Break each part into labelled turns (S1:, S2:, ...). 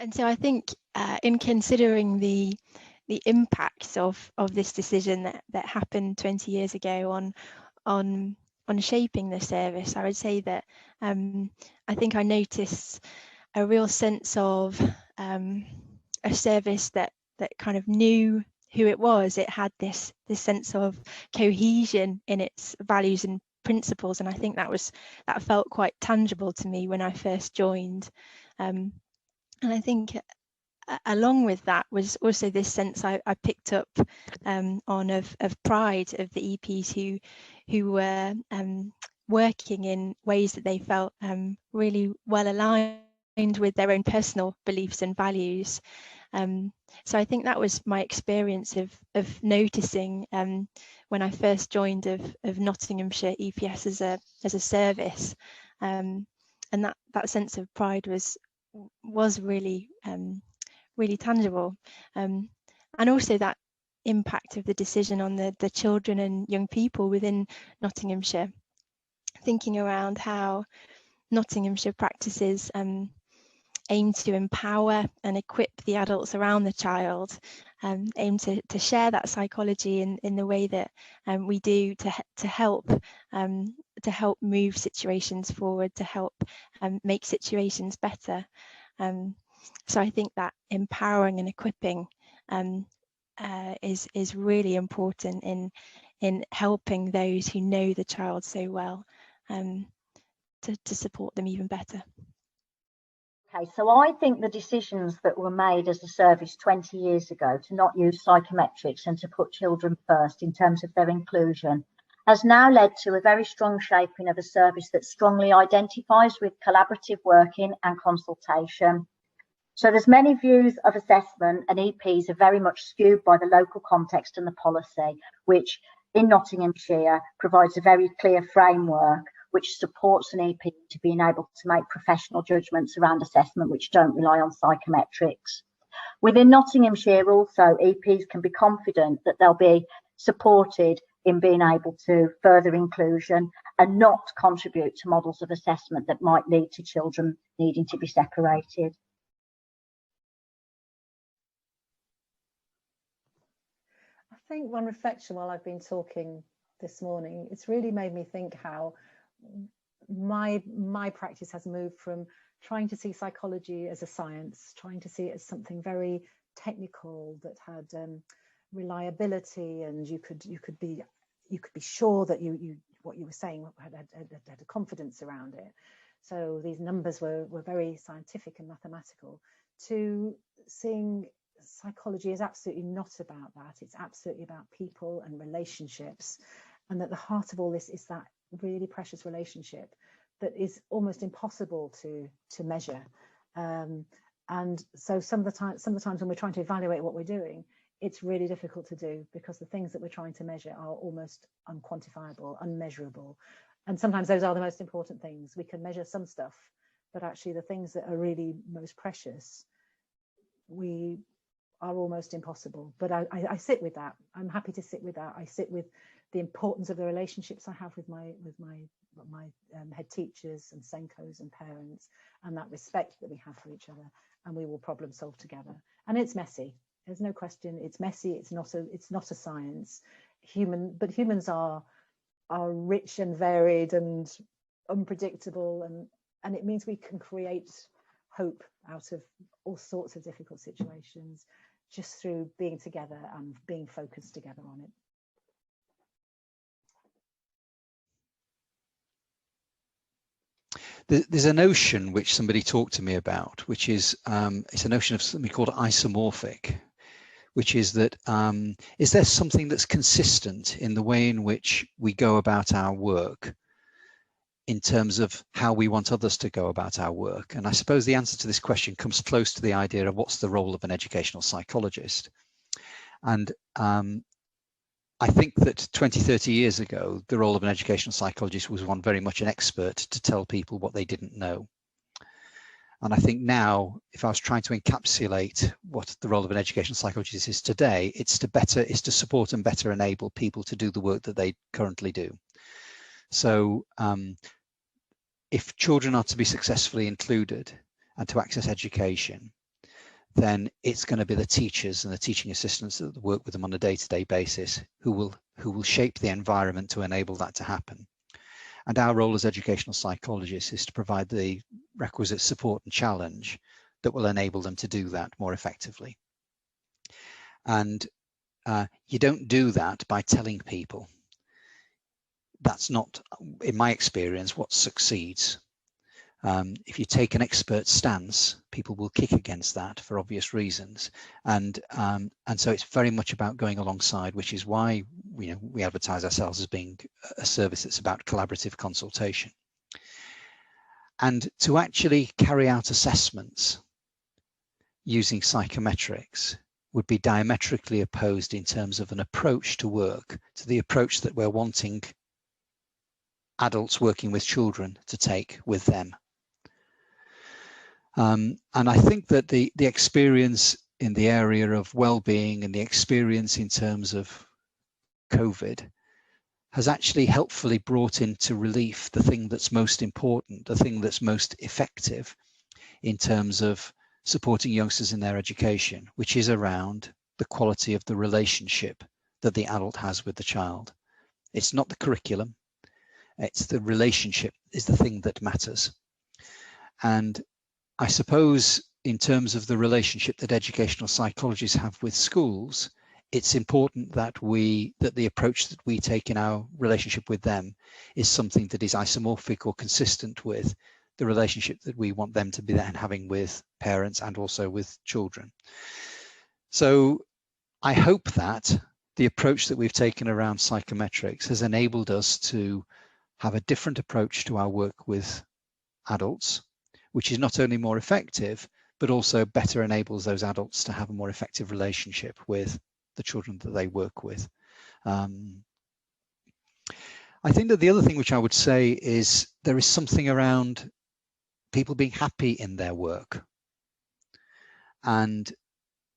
S1: And so I think in considering the impacts of this decision that happened 20 years ago on shaping the service, I would say that I think I noticed a real sense of a service that kind of knew who it was. It had this sense of cohesion in its values and principles, and I think that felt quite tangible to me when I first joined. And I think along with that was also this sense I picked up on of pride of the EPs who were working in ways that they felt really well aligned with their own personal beliefs and values. So I think that was my experience of noticing when I first joined of Nottinghamshire EPS as a service, and that sense of pride was really really tangible, and also that impact of the decision on the children and young people within Nottinghamshire, thinking around how Nottinghamshire practices aim to empower and equip the adults around the child, aim to share that psychology in the way that we do to help move situations forward, to help make situations better. So I think that empowering and equipping is really important in helping those who know the child so well to support them even better.
S2: Okay, so I think the decisions that were made as a service 20 years ago to not use psychometrics and to put children first in terms of their inclusion has now led to a very strong shaping of a service that strongly identifies with collaborative working and consultation. So there's many views of assessment, and EPs are very much skewed by the local context and the policy, which in Nottinghamshire provides a very clear framework which supports an EP to being able to make professional judgments around assessment which don't rely on psychometrics. Within Nottinghamshire also, EPs can be confident that they'll be supported in being able to further inclusion and not contribute to models of assessment that might lead to children needing to be separated.
S3: I think one reflection while I've been talking this morning, it's really made me think how my practice has moved from trying to see psychology as a science, trying to see it as something very technical that had reliability, and you could be sure that what you were saying had a confidence around it. So these numbers were very scientific and mathematical, to seeing psychology is absolutely not about that. It's absolutely about people and relationships, and that the heart of all this is that really precious relationship that is almost impossible to measure. And so some of the times when we're trying to evaluate what we're doing, it's really difficult to do because the things that we're trying to measure are almost unquantifiable, unmeasurable. And sometimes those are the most important things. We can measure some stuff, but actually the things that are really most precious, we are almost impossible. But I sit with that. I'm happy to sit with that. I sit with the importance of the relationships I have with my head teachers and Senkos and parents, and that respect that we have for each other, and we will problem solve together. And it's messy. There's no question. It's messy. It's not a science. But humans are rich and varied and unpredictable, and it means we can create hope out of all sorts of difficult situations just through being together and being focused together on it.
S4: There's a notion which somebody talked to me about, which is it's a notion of something called isomorphic, which is that is there something that's consistent in the way in which we go about our work in terms of how we want others to go about our work? And I suppose the answer to this question comes close to the idea of what's the role of an educational psychologist. And I think that 20, 30 years ago, the role of an educational psychologist was one very much an expert to tell people what they didn't know. And I think now, if I was trying to encapsulate what the role of an educational psychologist is today, it's to support and better enable people to do the work that they currently do. So if children are to be successfully included and to access education, then it's going to be the teachers and the teaching assistants that work with them on a day-to-day basis who will shape the environment to enable that to happen. And our role as educational psychologists is to provide the requisite support and challenge that will enable them to do that more effectively. And you don't do that by telling people. That's not, in my experience, what succeeds. If you take an expert stance, people will kick against that for obvious reasons, and so it's very much about going alongside, which is why we advertise ourselves as being a service that's about collaborative consultation. And to actually carry out assessments using psychometrics would be diametrically opposed in terms of an approach to work to the approach that we're wanting adults working with children to take with them. And I think that the experience in the area of well-being and the experience in terms of COVID has actually helpfully brought into relief the thing that's most important, the thing that's most effective in terms of supporting youngsters in their education, which is around the quality of the relationship that the adult has with the child. It's not the curriculum, it's the relationship is the thing that matters. And I suppose in terms of the relationship that educational psychologists have with schools, it's important that the approach that we take in our relationship with them is something that is isomorphic or consistent with the relationship that we want them to be then having with parents and also with children. So I hope that the approach that we've taken around psychometrics has enabled us to have a different approach to our work with adults, which is not only more effective, but also better enables those adults to have a more effective relationship with the children that they work with. I think that the other thing which I would say is there is something around people being happy in their work. And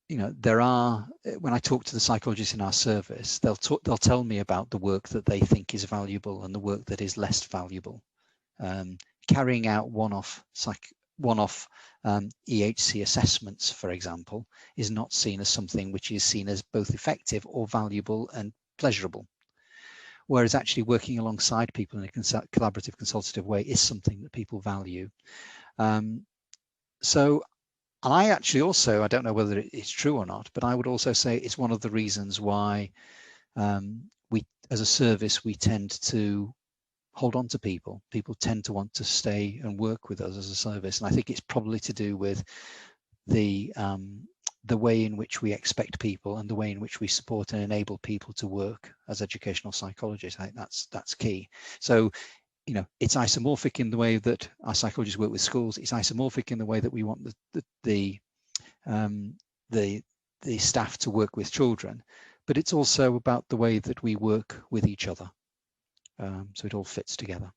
S4: there are, when I talk to the psychologists in our service, they'll tell me about the work that they think is valuable and the work that is less valuable. Carrying out one-off EHC assessments, for example, is not seen as something which is seen as both effective or valuable and pleasurable. Whereas actually working alongside people in a collaborative, consultative way is something that people value. So, and I actually also, I don't know whether it's true or not, but I would also say it's one of the reasons why we, as a service, we tend to hold on to people. People tend to want to stay and work with us as a service. And I think it's probably to do with the way in which we expect people and the way in which we support and enable people to work as educational psychologists. I think that's key. So, it's isomorphic in the way that our psychologists work with schools. It's isomorphic in the way that we want the staff to work with children, but it's also about the way that we work with each other. So it all fits together.